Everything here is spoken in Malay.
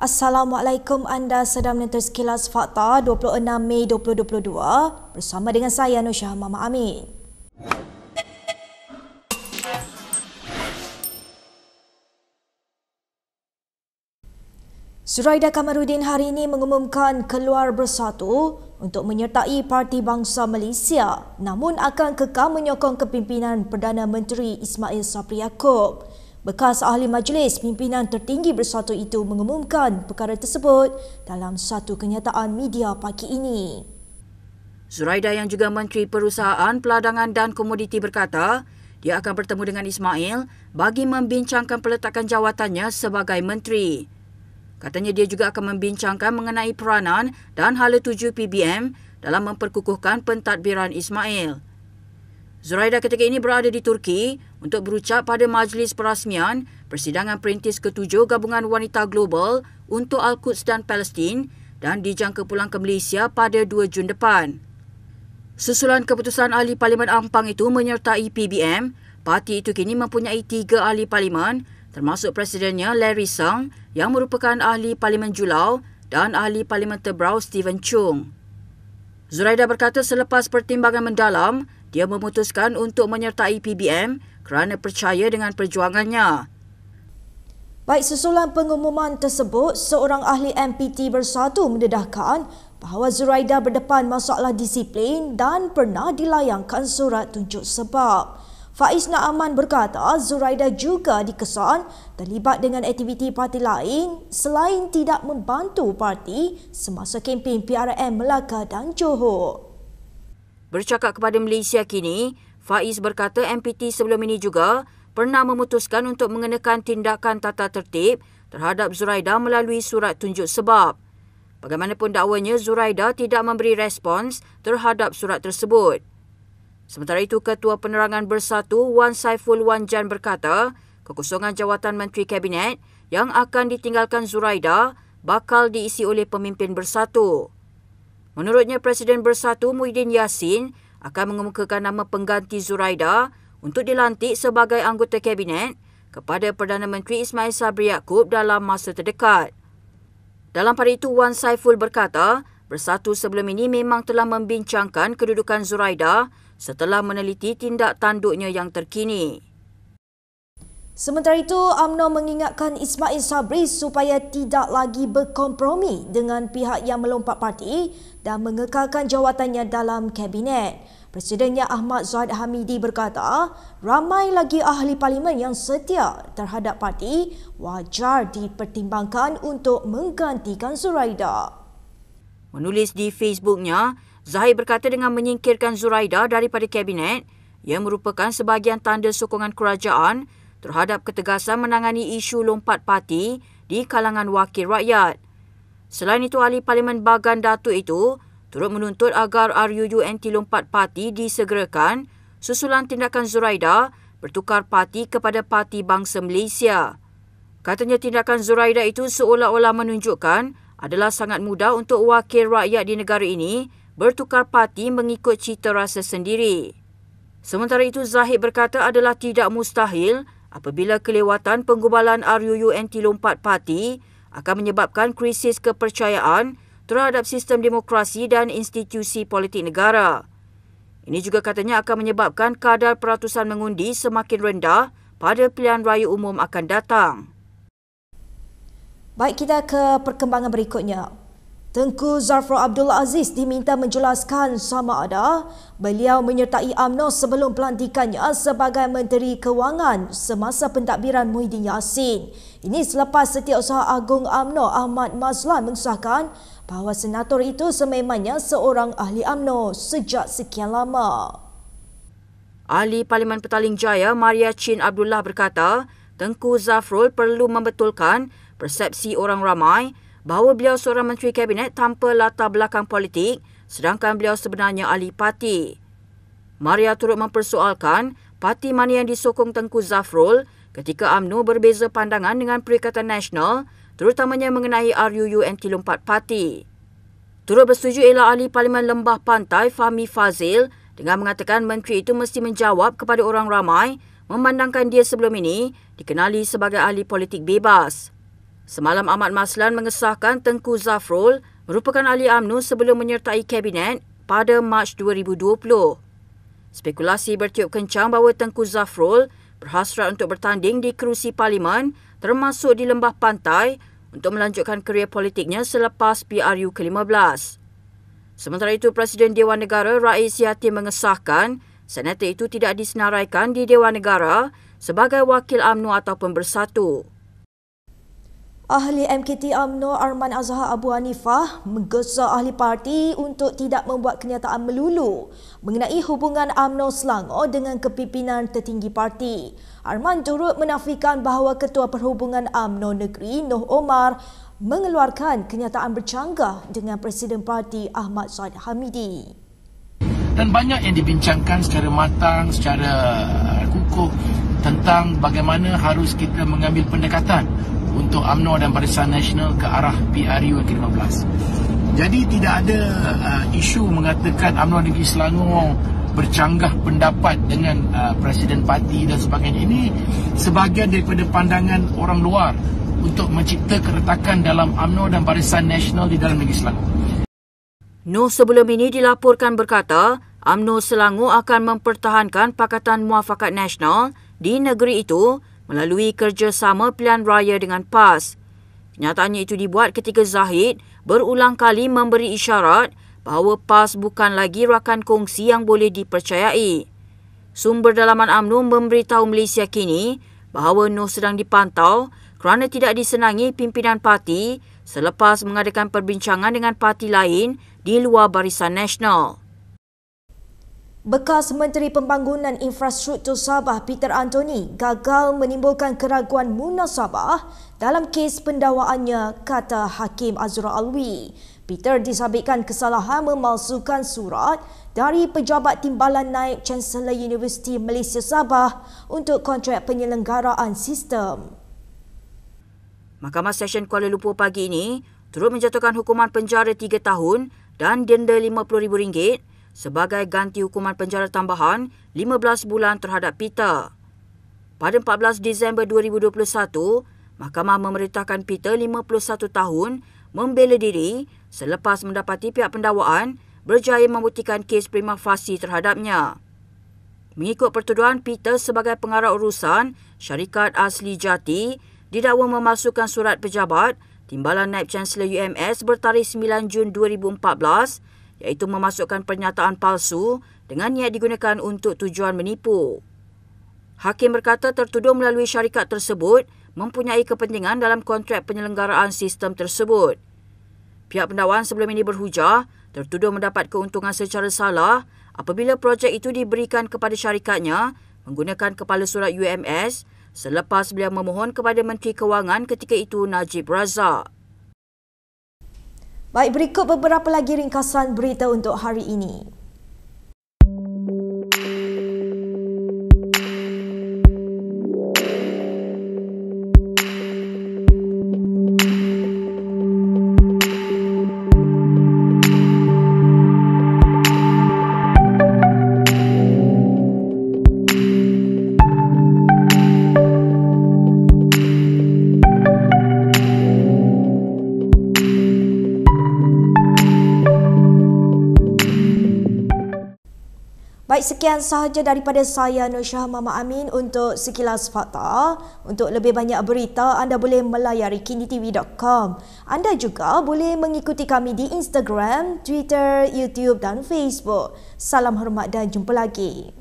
Assalamualaikum, anda sedang menonton Sekilas Fakta 26 Mei 2022 bersama dengan saya Nusyah Mama Amin. Zuraida Kamaruddin hari ini mengumumkan keluar bersatu untuk menyertai Parti Bangsa Malaysia, namun akan kekal menyokong kepimpinan Perdana Menteri Ismail Sabri Yaakob. Bekas ahli majlis pimpinan tertinggi bersatu itu mengumumkan perkara tersebut dalam satu kenyataan media pagi ini. Zuraida yang juga Menteri Perusahaan, Peladangan dan Komoditi berkata dia akan bertemu dengan Ismail bagi membincangkan peletakan jawatannya sebagai menteri. Katanya dia juga akan membincangkan mengenai peranan dan hala tuju PBM dalam memperkukuhkan pentadbiran Ismail. Zuraida ketika ini berada di Turki untuk berucap pada majlis perasmian persidangan perintis ke-7 Gabungan Wanita Global untuk Al-Quds dan Palestin dan dijangka pulang ke Malaysia pada 2 Jun depan. Susulan keputusan ahli Parlimen Ampang itu menyertai PBM, parti itu kini mempunyai 3 ahli parlimen termasuk presidennya Larry Sung yang merupakan ahli Parlimen Julau dan ahli Parlimen Tebrau Stephen Chung. Zuraida berkata selepas pertimbangan mendalam, dia memutuskan untuk menyertai PBM kerana percaya dengan perjuangannya. Baik, susulan pengumuman tersebut, seorang ahli MPT Bersatu mendedahkan bahawa Zuraida berdepan masalah disiplin dan pernah dilayangkan surat tunjuk sebab. Faiz Naaman berkata Zuraida juga dikesan terlibat dengan aktiviti parti lain selain tidak membantu parti semasa kempen PRM Melaka dan Johor. Bercakap kepada Malaysia Kini, Faiz berkata MPT sebelum ini juga pernah memutuskan untuk mengenakan tindakan tata tertib terhadap Zuraida melalui surat tunjuk sebab. Bagaimanapun dakwanya, Zuraida tidak memberi respons terhadap surat tersebut. Sementara itu, Ketua Penerangan Bersatu Wan Saiful Wan Jan berkata kekosongan jawatan Menteri Kabinet yang akan ditinggalkan Zuraida bakal diisi oleh pemimpin Bersatu. Menurutnya, Presiden Bersatu Muhyiddin Yassin akan mengemukakan nama pengganti Zuraida untuk dilantik sebagai anggota Kabinet kepada Perdana Menteri Ismail Sabri Yaakob dalam masa terdekat. Dalam pada itu, Wan Saiful berkata, Bersatu sebelum ini memang telah membincangkan kedudukan Zuraida setelah meneliti tindak tanduknya yang terkini. Sementara itu, UMNO mengingatkan Ismail Sabri supaya tidak lagi berkompromi dengan pihak yang melompat parti dan mengekalkan jawatannya dalam Kabinet. Presidennya Ahmad Zahid Hamidi berkata, ramai lagi ahli parlimen yang setia terhadap parti wajar dipertimbangkan untuk menggantikan Zuraida. Menulis di Facebooknya, Zahid berkata dengan menyingkirkan Zuraida daripada Kabinet, ia merupakan sebahagian tanda sokongan kerajaan terhadap ketegasan menangani isu lompat parti di kalangan wakil rakyat. Selain itu, ahli Parlimen Bagan Datuk itu turut menuntut agar RUU anti lompat parti disegerakan susulan tindakan Zuraida bertukar parti kepada Parti Bangsa Malaysia. Katanya tindakan Zuraida itu seolah-olah menunjukkan adalah sangat mudah untuk wakil rakyat di negara ini bertukar parti mengikut cita rasa sendiri. Sementara itu, Zahid berkata adalah tidak mustahil apabila kelewatan penggubalan RUU anti lompat parti akan menyebabkan krisis kepercayaan terhadap sistem demokrasi dan institusi politik negara. Ini juga katanya akan menyebabkan kadar peratusan mengundi semakin rendah pada pilihan raya umum akan datang. Baik, kita ke perkembangan berikutnya. Tengku Zafrul Abdul Aziz diminta menjelaskan sama ada beliau menyertai UMNO sebelum pelantikannya sebagai Menteri Kewangan semasa pentadbiran Muhyiddin Yassin. Ini selepas Setiausaha Agung UMNO Ahmad Mazlan mengesahkan bahawa senator itu sememangnya seorang ahli UMNO sejak sekian lama. Ahli Parlimen Petaling Jaya Maria Chin Abdullah berkata, Tengku Zafrul perlu membetulkan persepsi orang ramai bahawa beliau seorang Menteri Kabinet tanpa latar belakang politik sedangkan beliau sebenarnya ahli parti. Maria turut mempersoalkan parti mana yang disokong Tengku Zafrul ketika UMNO berbeza pandangan dengan Perikatan Nasional terutamanya mengenai RUU anti lompat parti. Turut bersetuju ialah ahli Parlimen Lembah Pantai Fahmi Fazil dengan mengatakan menteri itu mesti menjawab kepada orang ramai memandangkan dia sebelum ini dikenali sebagai ahli politik bebas. Semalam Ahmad Maslan mengesahkan Tengku Zafrul merupakan ahli UMNO sebelum menyertai Kabinet pada Mac 2020. Spekulasi bertiup kencang bahawa Tengku Zafrul berhasrat untuk bertanding di kerusi parlimen termasuk di Lembah Pantai untuk melanjutkan kerjaya politiknya selepas PRU ke-15. Sementara itu, Presiden Dewan Negara Rais Yatin mengesahkan senator itu tidak disenaraikan di Dewan Negara sebagai wakil UMNO ataupun bersatu. Ahli MKT UMNO Arman Azhar Abu Hanifah menggesa ahli parti untuk tidak membuat kenyataan melulu mengenai hubungan UMNO Selangor dengan kepimpinan tertinggi parti. Arman turut menafikan bahawa Ketua Perhubungan UMNO Negeri Noh Omar mengeluarkan kenyataan bercanggah dengan Presiden Parti Ahmad Said Hamidi. Dan banyak yang dibincangkan secara matang, secara kukuh tentang bagaimana harus kita mengambil pendekatan untuk UMNO dan Barisan Nasional ke arah PRU ke-15. Jadi tidak ada isu mengatakan UMNO Negeri Selangor bercanggah pendapat dengan Presiden Parti dan sebagainya. Ini sebahagian daripada pandangan orang luar untuk mencipta keretakan dalam UMNO dan Barisan Nasional di dalam Negeri Selangor. Noh sebelum ini dilaporkan berkata UMNO Selangor akan mempertahankan Pakatan Muafakat Nasional di negeri itu melalui kerjasama pilihan raya dengan PAS. Kenyataannya itu dibuat ketika Zahid berulang kali memberi isyarat bahawa PAS bukan lagi rakan kongsi yang boleh dipercayai. Sumber dalaman UMNO memberitahu Malaysia Kini bahawa Noh sedang dipantau kerana tidak disenangi pimpinan parti selepas mengadakan perbincangan dengan parti lain di luar Barisan Nasional. Bekas Menteri Pembangunan Infrastruktur Sabah Peter Anthony gagal menimbulkan keraguan munasabah dalam kes pendakwaannya, kata Hakim Azra Alwi. Peter disabitkan kesalahan memalsukan surat dari Pejabat Timbalan Naib Chancellor Universiti Malaysia Sabah untuk kontrak penyelenggaraan sistem. Mahkamah Session Kuala Lumpur pagi ini turut menjatuhkan hukuman penjara 3 tahun dan denda RM50,000 sebagai ganti hukuman penjara tambahan 15 bulan terhadap Peter. Pada 14 Disember 2021, Mahkamah memerintahkan Peter 51 tahun membela diri selepas mendapati pihak pendakwaan berjaya membuktikan kes prima facie terhadapnya. Mengikut pertuduhan, Peter sebagai pengarah urusan Syarikat Asli Jati didakwa memalsukan surat pejabat Timbalan Naib Chancellor UMS bertarikh 9 Jun 2014 iaitu memasukkan pernyataan palsu dengan niat digunakan untuk tujuan menipu. Hakim berkata tertuduh melalui syarikat tersebut mempunyai kepentingan dalam kontrak penyelenggaraan sistem tersebut. Pihak pendakwaan sebelum ini berhujah tertuduh mendapat keuntungan secara salah apabila projek itu diberikan kepada syarikatnya menggunakan kepala surat UMS selepas beliau memohon kepada Menteri Kewangan ketika itu Najib Razak. Baik, berikut beberapa lagi ringkasan berita untuk hari ini. Baik, sekian sahaja daripada saya Nur Syah Mama Amin untuk Sekilas Fakta. Untuk lebih banyak berita, anda boleh melayari kinitv.com. Anda juga boleh mengikuti kami di Instagram, Twitter, YouTube dan Facebook. Salam hormat dan jumpa lagi.